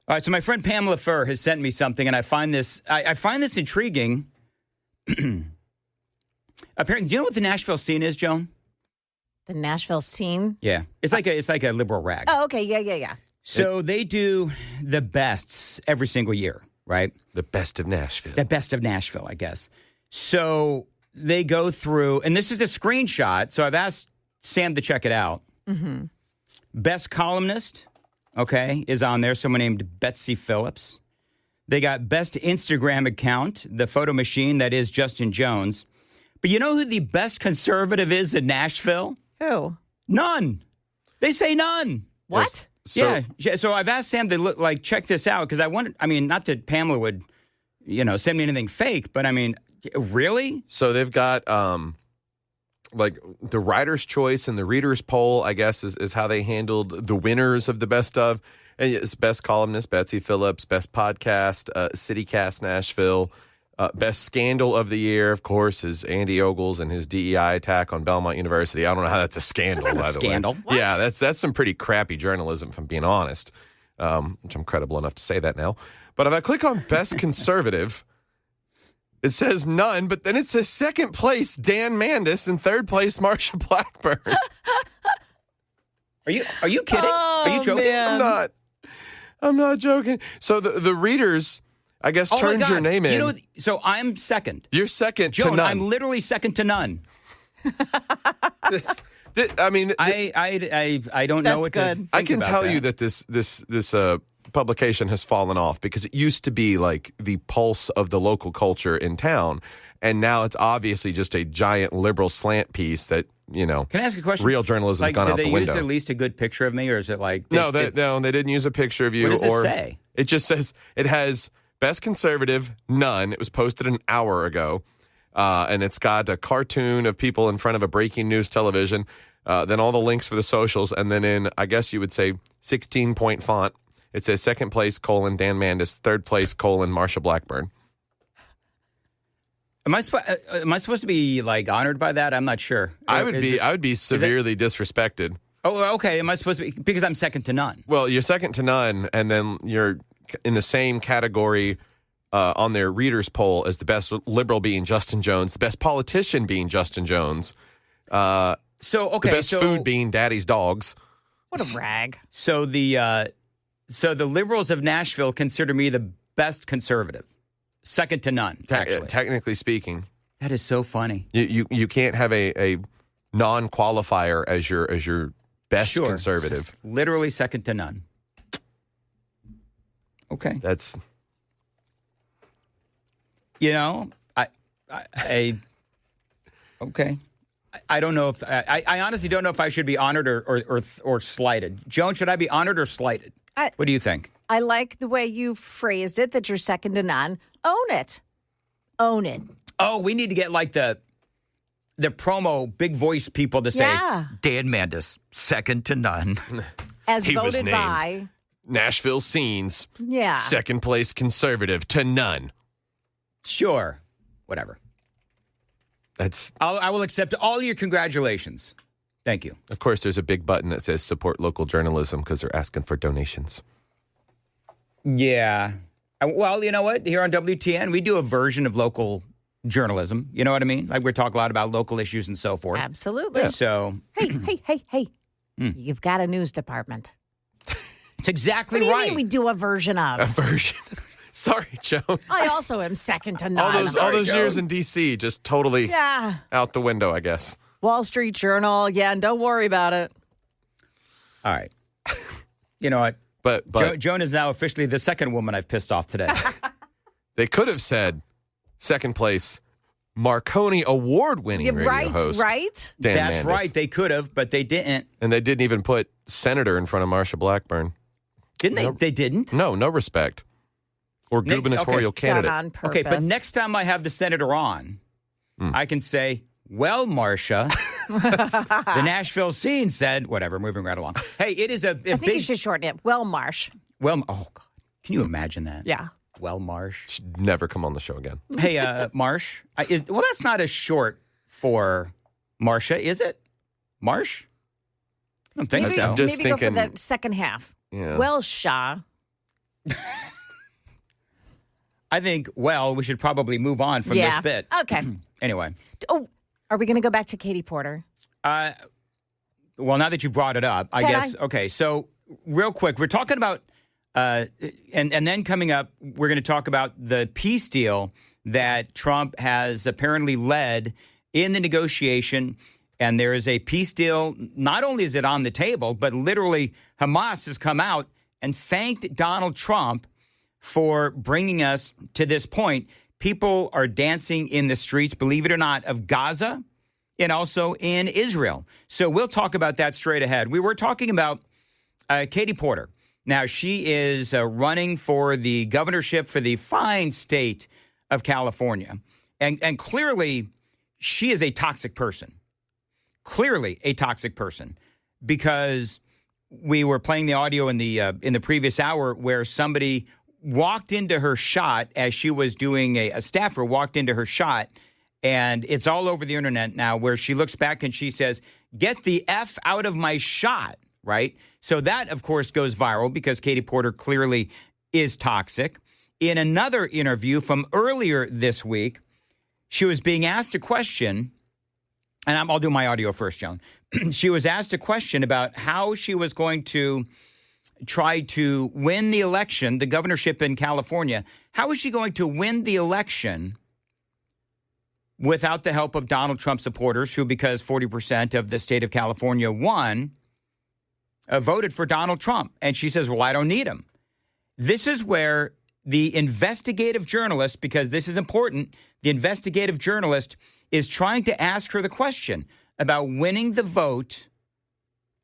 All right, so my friend Pamela Furr has sent me something, and I find this intriguing. Apparently, do you know what the Nashville scene is, Joan? The Nashville scene? Yeah, it's like a liberal rag. Oh, okay, yeah. So they do the bests every single year, right? The best of Nashville. The best of Nashville, I guess. So they go through, and this is a screenshot. So I've asked Sam to check it out. Mm-hmm. Best columnist, okay, is on there. Someone named Betsy Phillips. They got best Instagram account, the photo machine, that is Justin Jones. But you know who the best conservative is in Nashville? Who? None. They say none. What? Yeah. So I've asked Sam to check this out because not that Pamela would, send me anything fake, but I mean, really? So they've got the writer's choice and the reader's poll, I guess, is how they handled the winners of the best of. And it's best columnist, Betsy Phillips, best podcast, CityCast Nashville. Best scandal of the year, of course, is Andy Ogles and his DEI attack on Belmont University. I don't know how that's a scandal, by the way. Scandal? What? Yeah, that's some pretty crappy journalism, if I'm being honest, which I'm credible enough to say that now. But if I click on best conservative, it says none, but then it says second place, Dan Mandis, and third place, Marsha Blackburn. Are you kidding? Are you joking? Man. I'm not joking. So the readers, I guess, turns your name in. So I'm second. You're second Joan, to none. I'm literally second to none. I don't know what to think I can about tell that. you that this publication has fallen off because it used to be like the pulse of the local culture in town, and now it's obviously just a giant liberal slant piece that, Can I ask a question? real journalism has gone out the window. Did they use at least a good picture of me, or is it like... No, they didn't use a picture of you. What does it say? It just says, it has best conservative, none. It was posted an hour ago. And it's got a cartoon of people in front of a breaking news television. Then all the links for the socials. And then in, I guess you would say, 16-point font, it says second place, Dan Mandis, third place, Marsha Blackburn. Am I supposed to be honored by that? I'm not sure. I would be severely disrespected. Oh, okay. Am I supposed to be, because I'm second to none? Well, you're second to none, and then you're in the same category on their readers poll as the best liberal being Justin Jones, the best politician being Justin Jones. The best food being Daddy's Dogs. What a rag. So the liberals of Nashville consider me the best conservative. Second to none, actually. Technically speaking. That is so funny. You can't have a non-qualifier as your best conservative. It's literally second to none. Okay. That's... Okay. I don't know if... I honestly don't know if I should be honored or slighted. Joan, should I be honored or slighted? What do you think? I like the way you phrased it, that you're second to none. Own it. Own it. Oh, we need to get the promo big voice people to say, Dan Mandis, second to none. As he voted was named by Nashville Scenes. Yeah. Second place conservative to none. Sure. Whatever. I will accept all your congratulations. Thank you. Of course, there's a big button that says support local journalism because they're asking for donations. Yeah. Well, you know what? Here on WTN, we do a version of local journalism. You know what I mean? Like we talk a lot about local issues and so forth. Absolutely. Yeah. So, hey. You've got a news department. It's exactly what do you right. mean we do a version of? A version. Sorry, Joan. I also am second to none. All those years in D.C. just totally out the window, I guess. Wall Street Journal. And don't worry about it. All right. You know what? But Joan is now officially the second woman I've pissed off today. They could have said second place, Marconi award-winning radio host. Right? Dan That's Mandis. right. They could have, but they didn't. And they didn't even put senator in front of Marsha Blackburn. Didn't they? They didn't? No respect. Or gubernatorial candidate. Done on purpose. Okay, but next time I have the senator on, I can say, well, Marsha, the Nashville scene said, whatever, moving right along. Hey, it is a I think you should shorten it. Well, Marsh. Well, oh, God. Can you imagine that? Yeah. Well, Marsh. Should never come on the show again. Hey, Marsh. Well, that's not as short for Marsha, is it? Marsh? I don't think so. I'm just maybe thinking, go for the second half. Yeah. Well, Shaw. I think, well, we should probably move on from this bit. Okay. Anyway. Oh, are we going to go back to Katie Porter? Well, now that you've brought it up, I guess. Okay, so real quick, we're talking about, and then coming up, we're going to talk about the peace deal that Trump has apparently led in the negotiation. And there is a peace deal. Not only is it on the table, but literally Hamas has come out and thanked Donald Trump for bringing us to this point. People are dancing in the streets, believe it or not, of Gaza and also in Israel. So we'll talk about that straight ahead. We were talking about Katie Porter. Now, she is running for the governorship for the fine state of California. And clearly, she is a toxic person. Clearly a toxic person, because we were playing the audio in the previous hour where somebody walked into her shot as she was doing a staffer walked into her shot, and it's all over the internet now, where she looks back and she says, "Get the F out of my shot," right? So that, of course, goes viral because Katie Porter clearly is toxic. In another interview from earlier this week, she was being asked a question, and I'll do my audio first, Joan. She was asked a question about how she was going to try to win the election, the governorship in California. How is she going to win the election without the help of Donald Trump supporters who, because 40% of the state of California won, voted for Donald Trump? And she says, well, I don't need him. This is where the investigative journalist, because this is important, the investigative journalist is trying to ask her the question about winning the vote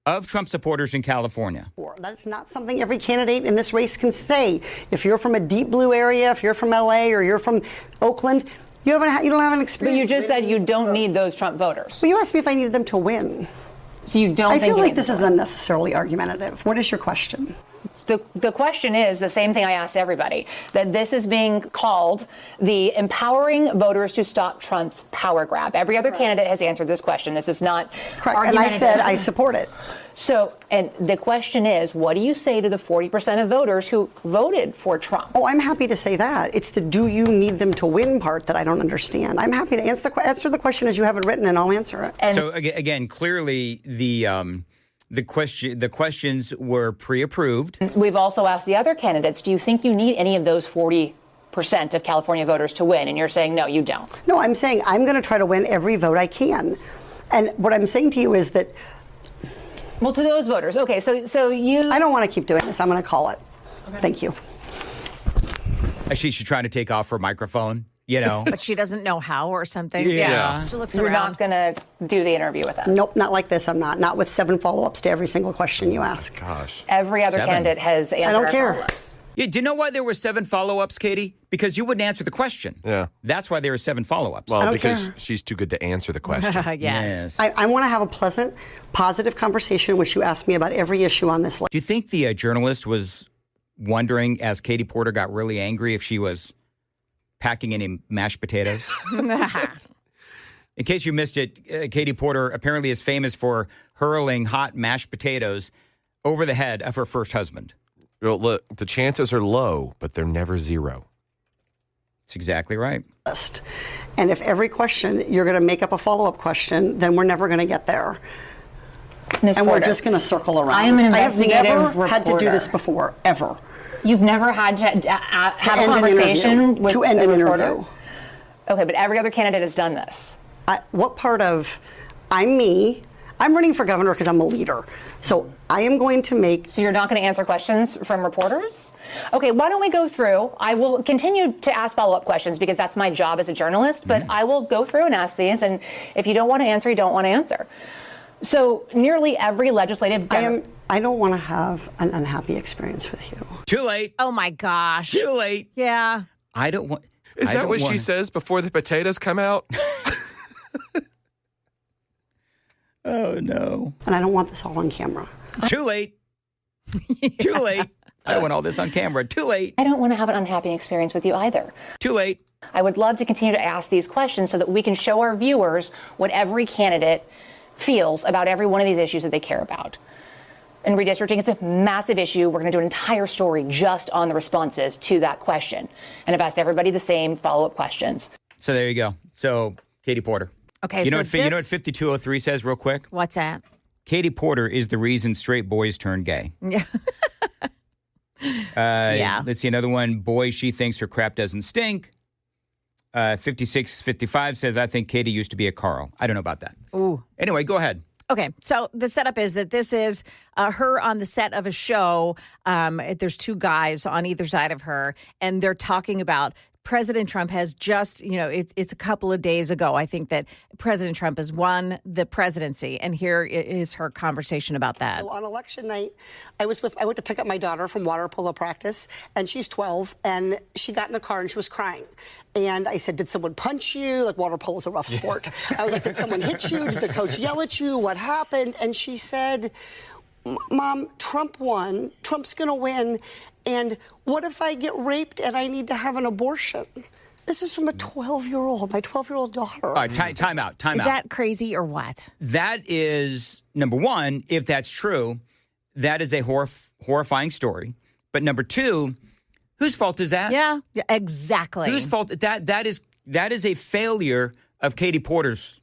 of Trump supporters in California. That's not something every candidate in this race can say. If you're from a deep blue area, if you're from LA or you're from Oakland, you don't have an experience. But you just said you don't need those Trump voters. Well, you asked me if I needed them to win. So you don't I think feel like this is unnecessarily argumentative. What is your question? The question is the same thing I asked everybody, that this is being called the empowering voters to stop Trump's power grab. Every other candidate has answered this question. This is not Correct. And I said I support it. So, and the question is, what do you say to the 40% of voters who voted for Trump? Oh, I'm happy to say that. It's the do you need them to win part that I don't understand. I'm happy to answer the question as you have it written, and I'll answer it. And so again, clearly the questions were pre-approved. We've also asked the other candidates, do you think you need any of those 40% of California voters to win? And you're saying, no, you don't. No, I'm saying I'm going to try to win every vote I can. And what I'm saying to you is that... Well, to those voters. Okay, so you... I don't want to keep doing this. I'm going to call it. Okay. Thank you. She's trying to take off her microphone, you know. But she doesn't know how or something. Yeah. She looks You're around. not going to do the interview with us. Nope, not like this. I'm not. Not with 7 follow-ups to every single question you ask. Gosh. Every other 7. candidate has answered. I don't our care. follow-ups. Yeah, do you know why there were 7 follow-ups, Katie? Because you wouldn't answer the question. Yeah. That's why there were 7 follow-ups. Well, don't because care. she's too good to answer the question. Yes. I want to have a pleasant, positive conversation in which you ask me about every issue on this list. Do you think the journalist was wondering, as Katie Porter got really angry, if she was packing any mashed potatoes? In case you missed it, Katie Porter apparently is famous for hurling hot mashed potatoes over the head of her first husband. Well, look, the chances are low, but they're never zero. That's exactly right. And if every question you're going to make up a follow-up question, then we're never going to get there. Ms. And we're Porter, just going to circle around. I am an investigative I have never had to do reporter. this before, ever. You've never had to have a end an conversation interview. with To end a an reporter? interview. Okay, but every other candidate has done this. What part of I'm me? I'm running for governor because I'm a leader. So I am going to make... So you're not going to answer questions from reporters? Okay, why don't we go through? I will continue to ask follow-up questions because that's my job as a journalist, but I will go through and ask these, and if you don't want to answer, you don't want to answer. So nearly every legislative... I don't want to have an unhappy experience with you. Too late. Oh, my gosh. Too late. Yeah. I don't want... Is that what she says before the potatoes come out? Oh, no. And I don't want this all on camera. Too late. Too late. I don't want all this on camera. Too late. I don't want to have an unhappy experience with you either. Too late. I would love to continue to ask these questions so that we can show our viewers what every candidate feels about every one of these issues that they care about. and redistricting. It's a massive issue. We're going to do an entire story just on the responses to that question. And I've asked everybody the same follow-up questions. So there you go. So Katie Porter. Okay, You know so what 5203 says real quick? What's that? Katie Porter is the reason straight boys turn gay. Yeah. Yeah. Let's see another one. Boy, she thinks her crap doesn't stink. 5655 says, I think Katie used to be a Carl. I don't know about that. Ooh. Anyway, go ahead. Okay, so the setup is that this is her on the set of a show. There's two guys on either side of her, and they're talking about President Trump has just, it's a couple of days ago, I think, that President Trump has won the presidency. And here is her conversation about that. So on election night, I went to pick up my daughter from water polo practice, and she's 12, and she got in the car and she was crying. And I said, did someone punch you? Like, water polo is a rough sport. I was like, did someone hit you? Did the coach yell at you? What happened? And she said, Mom, Trump won. Trump's going to win. And what if I get raped and I need to have an abortion? This is from a 12-year-old, my 12-year-old daughter. All right, time out. Is that crazy or what? That is, number one, if that's true, that is a horrifying story. But number two, whose fault is that? Yeah, exactly. Whose fault? That is a failure of Katie Porter's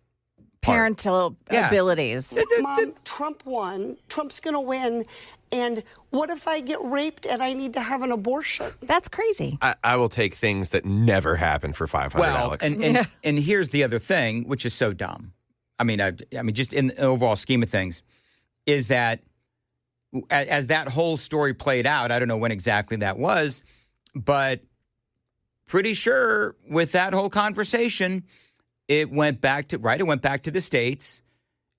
parental abilities. Mom, Trump won. Trump's going to win. And what if I get raped and I need to have an abortion? That's crazy. I will take things that never happen for $500, Alex. And here's the other thing, which is so dumb. I mean, just in the overall scheme of things, is that as that whole story played out, I don't know when exactly that was, but pretty sure with that whole conversation, it went back to the states.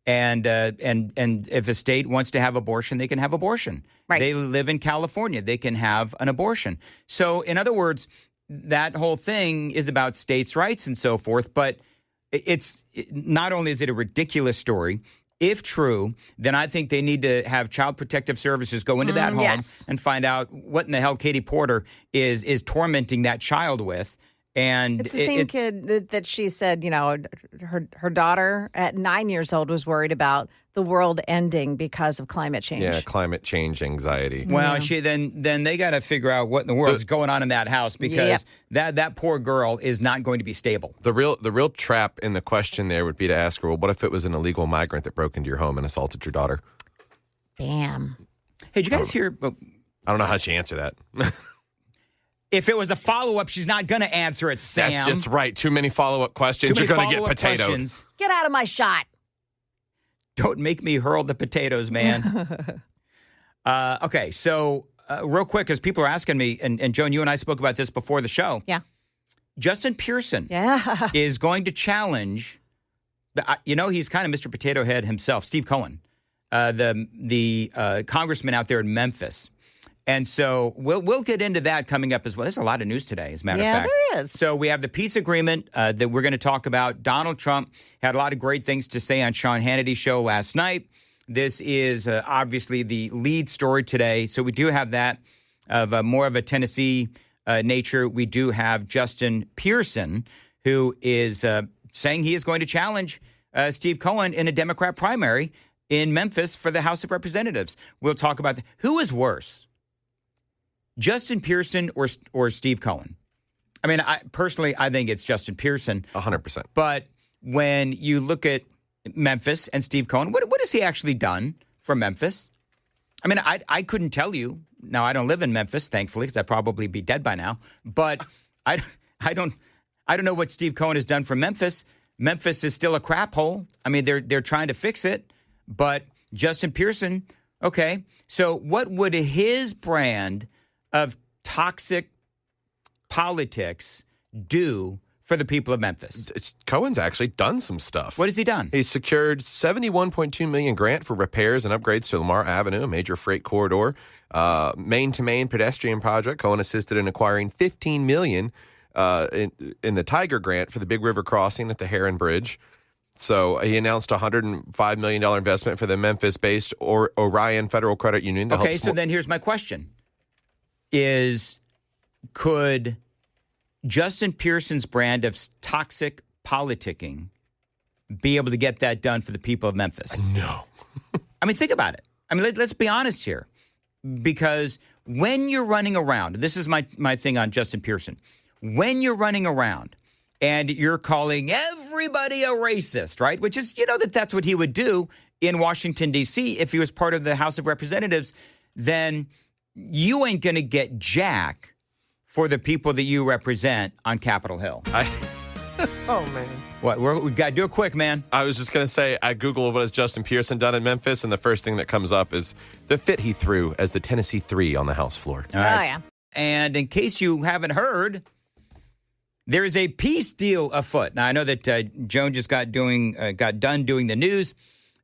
And if a state wants to have abortion, they can have abortion. Right. They live in California. They can have an abortion. So, in other words, that whole thing is about states' rights and so forth. But it's not only is it a ridiculous story, if true, then I think they need to have Child Protective Services go into that home and find out what in the hell Katie Porter is tormenting that child with. And it's the same kid that she said, her daughter at 9 years old was worried about the world ending because of climate change. Yeah, climate change anxiety. Well, then they got to figure out what in the world is going on in that house because that poor girl is not going to be stable. The real trap in the question there would be to ask her, well, what if it was an illegal migrant that broke into your home and assaulted your daughter? Bam. Hey, did you guys hear? I don't know how she answered that. If it was a follow-up, she's not going to answer it, Sam. That's right. Too many follow-up questions. You're going to get potatoed. Get out of my shot. Don't make me hurl the potatoes, man. Okay, so real quick, because people are asking me, and Joan, you and I spoke about this before the show. Yeah. Justin Pearson is going to challenge, he's kind of Mr. Potato Head himself, Steve Cohen, the congressman out there in Memphis. And so we'll get into that coming up as well. There's a lot of news today, as a matter of fact. Yeah, there is. So we have the peace agreement that we're going to talk about. Donald Trump had a lot of great things to say on Sean Hannity's show last night. This is obviously the lead story today. So we do have that of more of a Tennessee nature. We do have Justin Pearson, who is saying he is going to challenge Steve Cohen in a Democrat primary in Memphis for the House of Representatives. We'll talk about who is worse, Justin Pearson or Steve Cohen. I mean, I think it's Justin Pearson. 100%. But when you look at Memphis and Steve Cohen, what has he actually done for Memphis? I mean, I couldn't tell you. Now, I don't live in Memphis, thankfully, because I'd probably be dead by now. But I don't know what Steve Cohen has done for Memphis. Memphis is still a crap hole. I mean, they're trying to fix it. But Justin Pearson, okay. So what would his brand of toxic politics do for the people of Memphis? Cohen's actually done some stuff. What has he done? He secured $71.2 million grant for repairs and upgrades to Lamar Avenue, a major freight corridor, main-to-main pedestrian project. Cohen assisted in acquiring $15 million in the Tiger grant for the Big River crossing at the Heron Bridge. So he announced a $105 million investment for the Memphis-based Orion Federal Credit Union. Okay, so then here's my question. Could Justin Pearson's brand of toxic politicking be able to get that done for the people of Memphis? No. I mean, think about it. I mean, let's be honest here. Because when you're running around, this is my thing on Justin Pearson. When you're running around and you're calling everybody a racist, right? Which is, that's what he would do in Washington, D.C. if he was part of the House of Representatives, then you ain't going to get jack for the people that you represent on Capitol Hill. Oh, man. What? We've got to do it quick, man. I was just going to say, I Googled what has Justin Pearson done in Memphis, and the first thing that comes up is the fit he threw as the Tennessee 3 on the House floor. All right. Oh, yeah. And in case you haven't heard, there is a peace deal afoot. Now, I know that Joan just got done doing the news.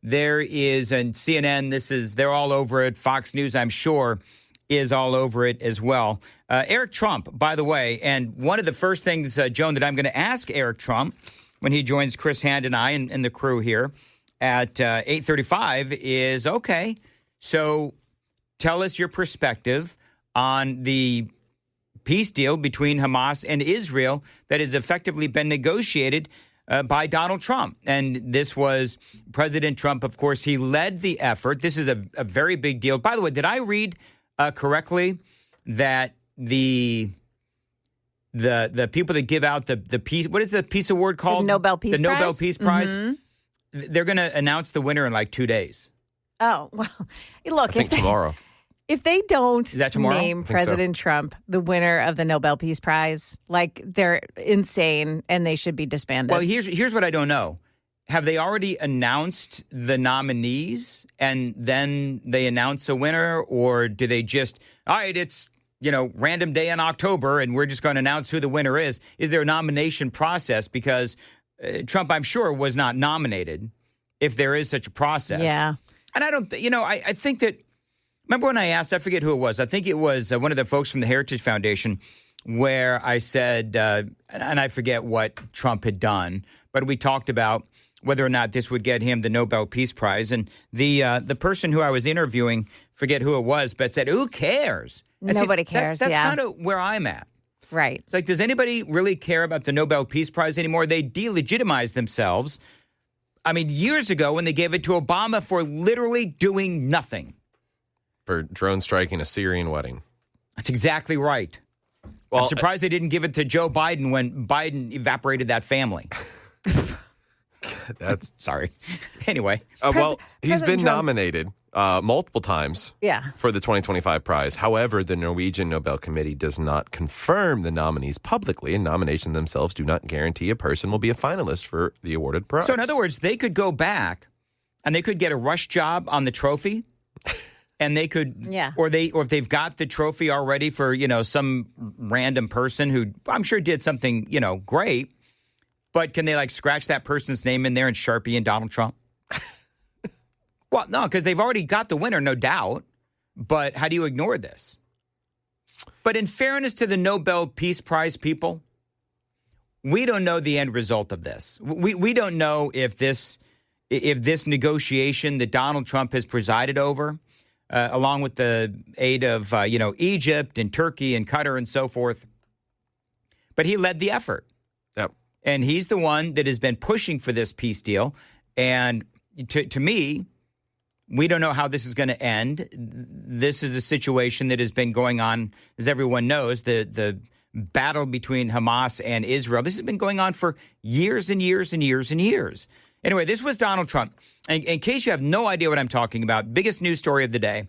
There is, and CNN, they're all over it. Fox News, I'm sure, is all over it as well. Eric Trump, by the way, and one of the first things, Joan, that I'm going to ask Eric Trump when he joins Chris Hand and I and the crew here at 8:35 is, okay, so tell us your perspective on the peace deal between Hamas and Israel that has effectively been negotiated by Donald Trump. And this was President Trump, of course, he led the effort. This is a very big deal. By the way, did I read correctly that the people that give out the peace, what is the peace award called? The Nobel Peace Prize. The Nobel Peace Prize. They're going to announce the winner in like 2 days. Oh, well, look. I think tomorrow. If they don't Is that tomorrow? name President Trump the winner of the Nobel Peace Prize, like, they're insane and they should be disbanded. Well, here's what I don't know. Have they already announced the nominees and then they announce a winner, or do they just, all right, it's, random day in October and we're just going to announce who the winner is? Is there a nomination process? Because Trump, I'm sure, was not nominated, if there is such a process. Yeah. And I don't, I think that, remember when I asked, I forget who it was. I think it was one of the folks from the Heritage Foundation, where I said, and I forget what Trump had done, but we talked about whether or not this would get him the Nobel Peace Prize. And the person who I was interviewing, forget who it was, but said, who cares? Nobody cares, That's yeah. kind of where I'm at. Right. It's like, does anybody really care about the Nobel Peace Prize anymore? They delegitimize themselves. I mean, years ago when they gave it to Obama for literally doing nothing. For drone striking a Syrian wedding. That's exactly right. Well, I'm surprised they didn't give it to Joe Biden when Biden evaporated that family. That's sorry. Anyway. Well, he's been President Trump- nominated multiple times for the 2025 prize. However, the Norwegian Nobel Committee does not confirm the nominees publicly, and nominations themselves do not guarantee a person will be a finalist for the awarded prize. So in other words, they could go back and they could get a rush job on the trophy. And they could, or if they've got the trophy already for, some random person who I'm sure did something, great, but can they like scratch that person's name in there and Sharpie and Donald Trump? Well, no, because they've already got the winner, no doubt. But how do you ignore this? But in fairness to the Nobel Peace Prize people, we don't know the end result of this. We don't know if this negotiation that Donald Trump has presided over, along with the aid of, Egypt and Turkey and Qatar and so forth. But he led the effort. Yep. And he's the one that has been pushing for this peace deal. And to me, we don't know how this is going to end. This is a situation that has been going on, as everyone knows, the battle between Hamas and Israel. This has been going on for years and years and years and years. Anyway, this was Donald Trump. In case you have no idea what I'm talking about, biggest news story of the day,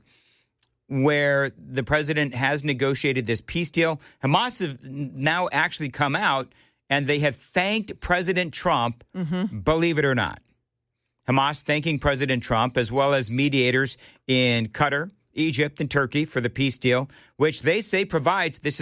where the president has negotiated this peace deal. Hamas have now actually come out and they have thanked President Trump, believe it or not. Hamas thanking President Trump, as well as mediators in Qatar, Egypt, and Turkey for the peace deal, which they say provides the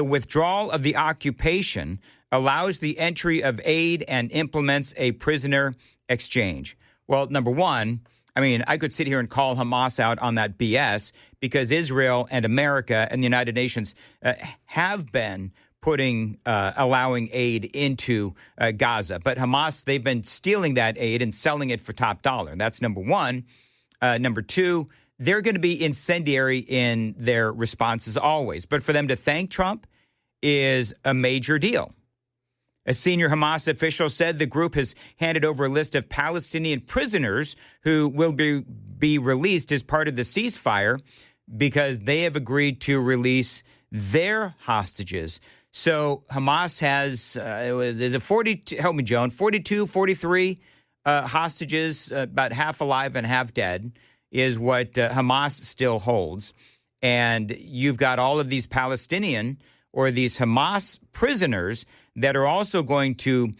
withdrawal of the occupation, allows the entry of aid, and implements a prisoner exchange. Well, number one, I mean, I could sit here and call Hamas out on that BS because Israel and America and the United Nations have been allowing aid into Gaza. But Hamas, they've been stealing that aid and selling it for top dollar. That's number one. Number two, they're going to be incendiary in their responses always. But for them to thank Trump is a major deal. A senior Hamas official said the group has handed over a list of Palestinian prisoners who will be released as part of the ceasefire because they have agreed to release their hostages. So Hamas has, is it 42, help me, Joan, 42, 43 hostages, about half alive and half dead, is what Hamas still holds. And you've got all of these Palestinian or these Hamas prisoners that are also going to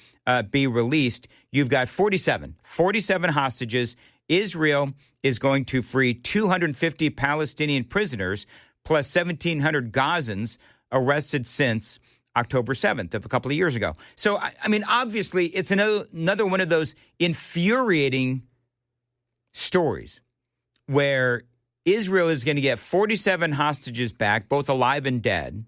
be released. You've got 47 hostages. Israel is going to free 250 Palestinian prisoners plus 1,700 Gazans arrested since October 7th of a couple of years ago. So, I mean, obviously, it's another one of those infuriating stories where Israel is going to get 47 hostages back, both alive and dead,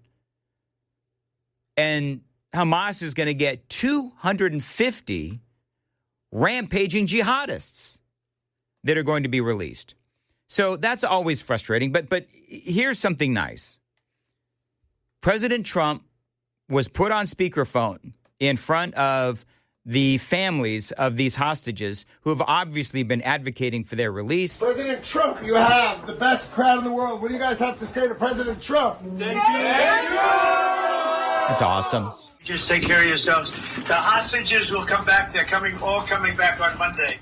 and Hamas is going to get 250 rampaging jihadists that are going to be released. So that's always frustrating. But here's something nice. President Trump was put on speakerphone in front of the families of these hostages who have obviously been advocating for their release. President Trump, you have the best crowd in the world. What do you guys have to say to President Trump? Thank you. That's awesome. Just take care of yourselves. The hostages will come back. They're all coming back on Monday.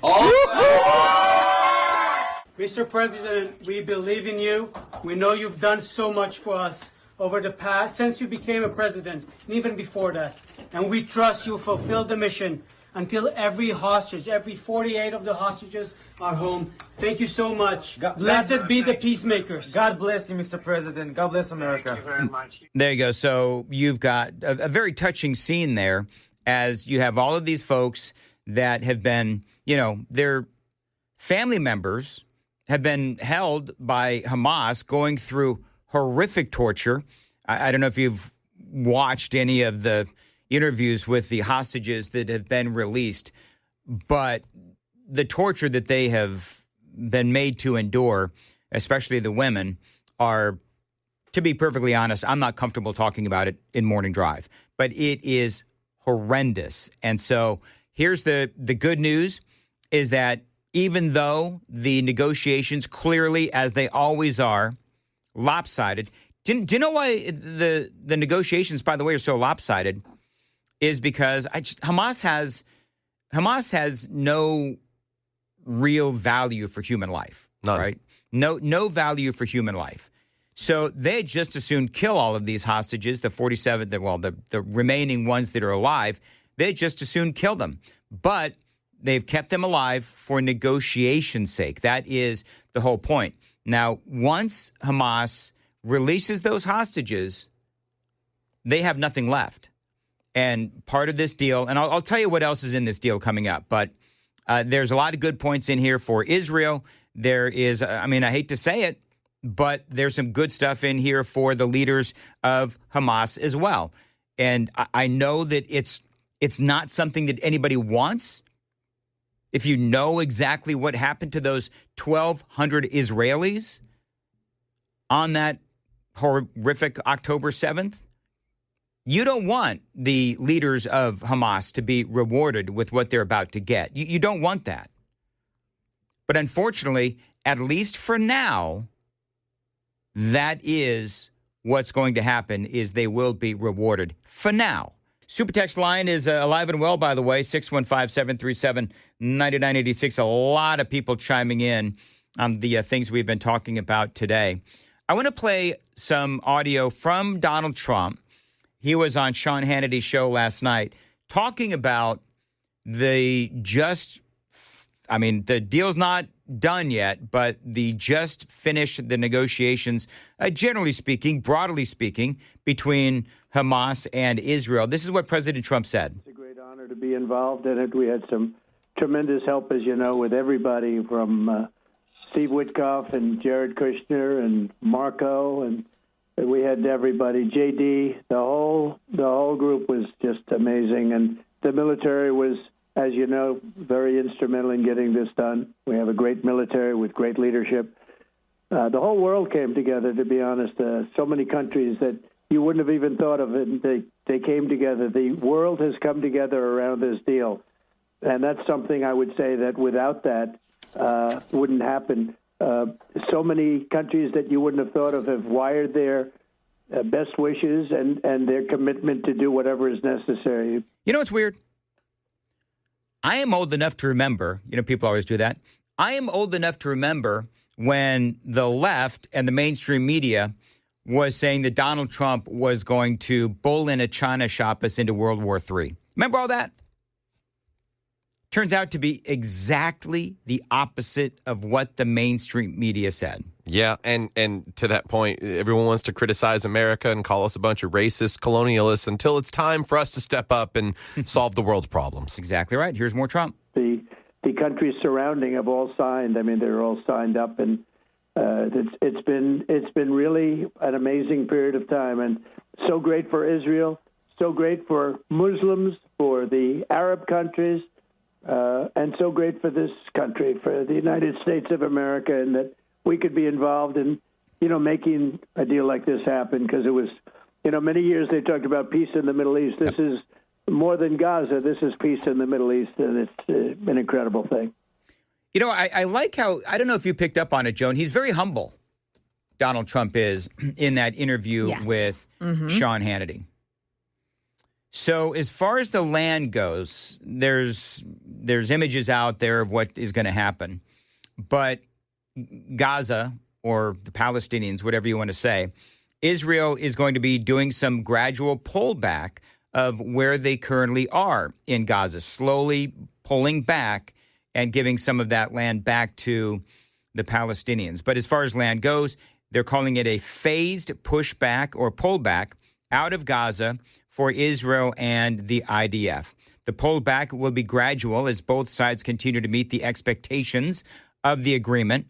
Mr. President, we believe in you. We know you've done so much for us over the past, since you became a president, and even before that. And we trust you fulfill the mission until every hostage, every 48 of the hostages are home. Thank you so much. Blessed be the peacemakers. God bless you, Mr. President. God bless America. Thank you very much. There you go. So you've got a very touching scene there as you have all of these folks that have been, their family members have been held by Hamas going through horrific torture. I don't know if you've watched any of the interviews with the hostages that have been released, but the torture that they have been made to endure, especially the women, are, to be perfectly honest, I'm not comfortable talking about it in Morning Drive, but it is horrendous. And so here's the good news is that even though the negotiations clearly, as they always are, lopsided. Do you know why the negotiations, by the way, are so lopsided? Is because Hamas has no real value for human life. None. Right? No value for human life. So they just as soon kill all of these hostages, the 47, the remaining ones that are alive. They just as soon kill them. But they've kept them alive for negotiation's sake. That is the whole point. Now, once Hamas releases those hostages, they have nothing left. And part of this deal, and I'll tell you what else is in this deal coming up, but there's a lot of good points in here for Israel. There is, I hate to say it, but there's some good stuff in here for the leaders of Hamas as well. And I know that it's not something that anybody wants. If you know exactly what happened to those 1,200 Israelis on that horrific October 7th, you don't want the leaders of Hamas to be rewarded with what they're about to get. You don't want that. But unfortunately, at least for now, that is what's going to happen, is they will be rewarded for now. Super text line is alive and well, by the way, 615-737-9986. A lot of people chiming in on the things we've been talking about today. I want to play some audio from Donald Trump. He was on Sean Hannity's show last night talking about the deal's not done yet, but the just finished the negotiations, generally speaking, broadly speaking, between Hamas and Israel. This is what President Trump said. It's a great honor to be involved in it. We had some tremendous help, as you know, with everybody from Steve Witkoff and Jared Kushner and Marco, and we had everybody. JD, the whole group was just amazing, and the military was, as you know, very instrumental in getting this done. We have a great military with great leadership. The whole world came together, to be honest. So many countries that you wouldn't have even thought of it. And they came together. The world has come together around this deal. And that's something I would say that without that wouldn't happen. So many countries that you wouldn't have thought of have wired their best wishes and their commitment to do whatever is necessary. You know what's weird? I am old enough to remember, people always do that. I am old enough to remember when the left and the mainstream media was saying that Donald Trump was going to bull in a China shop us into World War III. Remember all that? Turns out to be exactly the opposite of what the mainstream media said. Yeah, and to that point, everyone wants to criticize America and call us a bunch of racist colonialists until it's time for us to step up and solve the world's problems. Exactly right. Here's more Trump. The countries surrounding have all signed. I mean, they're all signed up, and it's been really an amazing period of time, and so great for Israel, so great for Muslims, for the Arab countries. And so great for this country, for the United States of America, and that we could be involved in, making a deal like this happen. Because it was, many years they talked about peace in the Middle East. This is more than Gaza. This is peace in the Middle East, and it's an incredible thing. I like how, I don't know if you picked up on it, Joan. He's very humble, Donald Trump is, in that interview with Sean Hannity. So as far as the land goes, there's images out there of what is going to happen. But Gaza, or the Palestinians, whatever you want to say, Israel is going to be doing some gradual pullback of where they currently are in Gaza, slowly pulling back and giving some of that land back to the Palestinians. But as far as land goes, they're calling it a phased pushback or pullback out of Gaza for Israel and the IDF. The pullback will be gradual as both sides continue to meet the expectations of the agreement.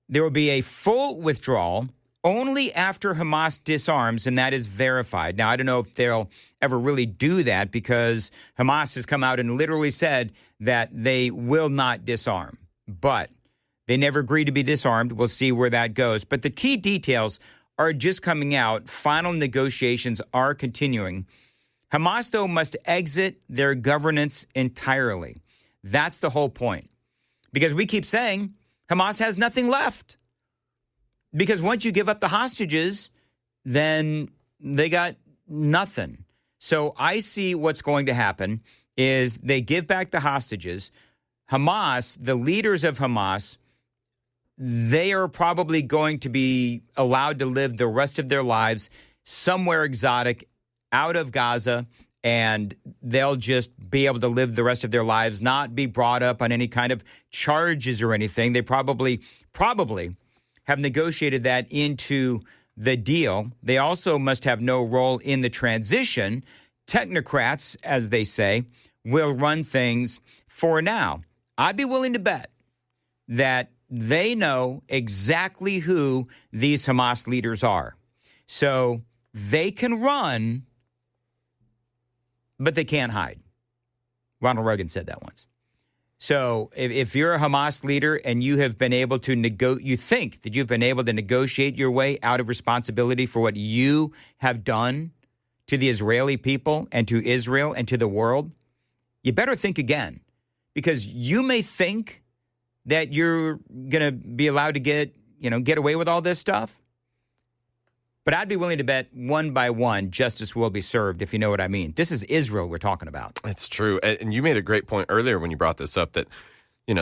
There will be a full withdrawal only after Hamas disarms, and that is verified. Now, I don't know if they'll ever really do that because Hamas has come out and literally said that they will not disarm. But they never agreed to be disarmed. We'll see where that goes. But the key details are just coming out. Final negotiations are continuing. Hamas, though, must exit their governance entirely. That's the whole point. Because we keep saying Hamas has nothing left. Because once you give up the hostages, then they got nothing. So I see what's going to happen is they give back the hostages. Hamas, the leaders of Hamas, they are probably going to be allowed to live the rest of their lives somewhere exotic out of Gaza, and they'll just be able to live the rest of their lives, not be brought up on any kind of charges or anything. They probably have negotiated that into the deal. They also must have no role in the transition. Technocrats, as they say, will run things for now. I'd be willing to bet that they know exactly who these Hamas leaders are. So they can run, but they can't hide. Ronald Reagan said that once. So if you're a Hamas leader and you have been able to you think that you've been able to negotiate your way out of responsibility for what you have done to the Israeli people and to Israel and to the world, you better think again, because you may think that you're going to be allowed to get away with all this stuff. But I'd be willing to bet one by one justice will be served, if you know what I mean. This is Israel we're talking about. It's true. And you made a great point earlier when you brought this up that,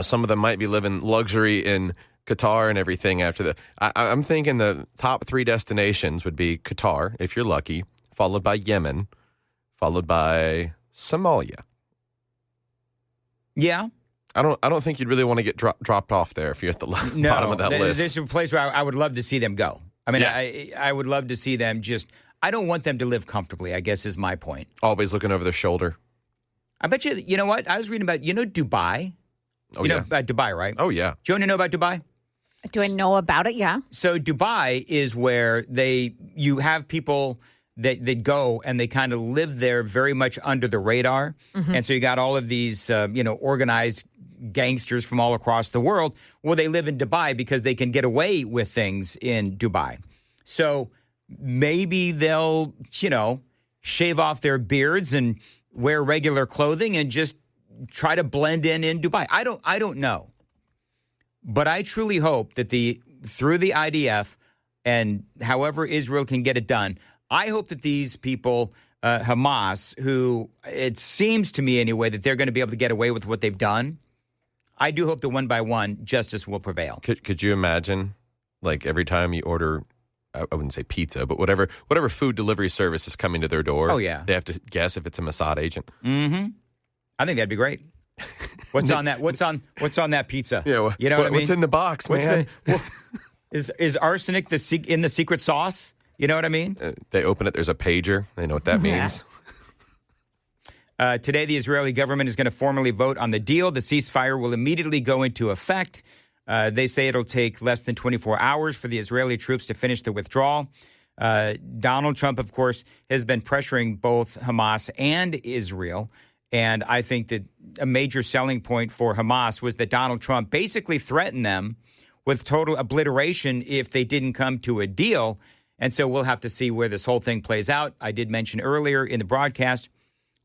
some of them might be living luxury in Qatar and everything after that. I'm thinking the top 3 destinations would be Qatar, if you're lucky, followed by Yemen, followed by Somalia. Yeah. I don't think you'd really want to get dropped off there if you're at the bottom of that list. This is a place where I would love to see them go. I mean, Yeah. I would love to see them I don't want them to live comfortably, I guess is my point. Always looking over their shoulder. I bet you know what? I was reading about, Dubai? Oh, you know yeah. about Dubai, right? Oh, yeah. Do you want to know about Dubai? Do I know about it? Yeah. So Dubai is where you have people that go and they kind of live there very much under the radar. Mm-hmm. And so you got all of these, organized gangsters from all across the world. Well, they live in Dubai because they can get away with things in Dubai. So maybe they'll, shave off their beards and wear regular clothing and just try to blend in Dubai. I don't know. But I truly hope that through the IDF and however Israel can get it done, I hope that these people, Hamas, who it seems to me anyway that they're going to be able to get away with what they've done, I do hope that one by one justice will prevail. Could you imagine, like every time you order, I wouldn't say pizza, but whatever food delivery service is coming to their door, oh yeah, they have to guess if it's a Mossad agent. Mm-hmm. I think that'd be great. What's on that? What's on that pizza? Yeah, what I mean? What's in the box, man? Is arsenic in the secret sauce? You know what I mean? They open it. There's a pager. They know what that means. Today, the Israeli government is going to formally vote on the deal. The ceasefire will immediately go into effect. They say it'll take less than 24 hours for the Israeli troops to finish the withdrawal. Donald Trump, of course, has been pressuring both Hamas and Israel. And I think that a major selling point for Hamas was that Donald Trump basically threatened them with total obliteration if they didn't come to a deal. And so we'll have to see where this whole thing plays out. I did mention earlier in the broadcast,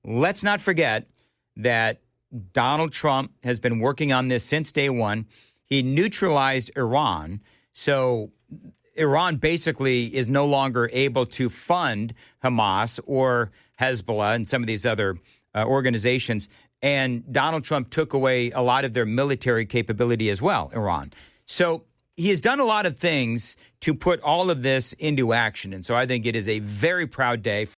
let's not forget that Donald Trump has been working on this since day one. He neutralized Iran. So Iran basically is no longer able to fund Hamas or Hezbollah and some of these other organizations. And Donald Trump took away a lot of their military capability as well, Iran. So he has done a lot of things to put all of this into action. And so I think it is a very proud day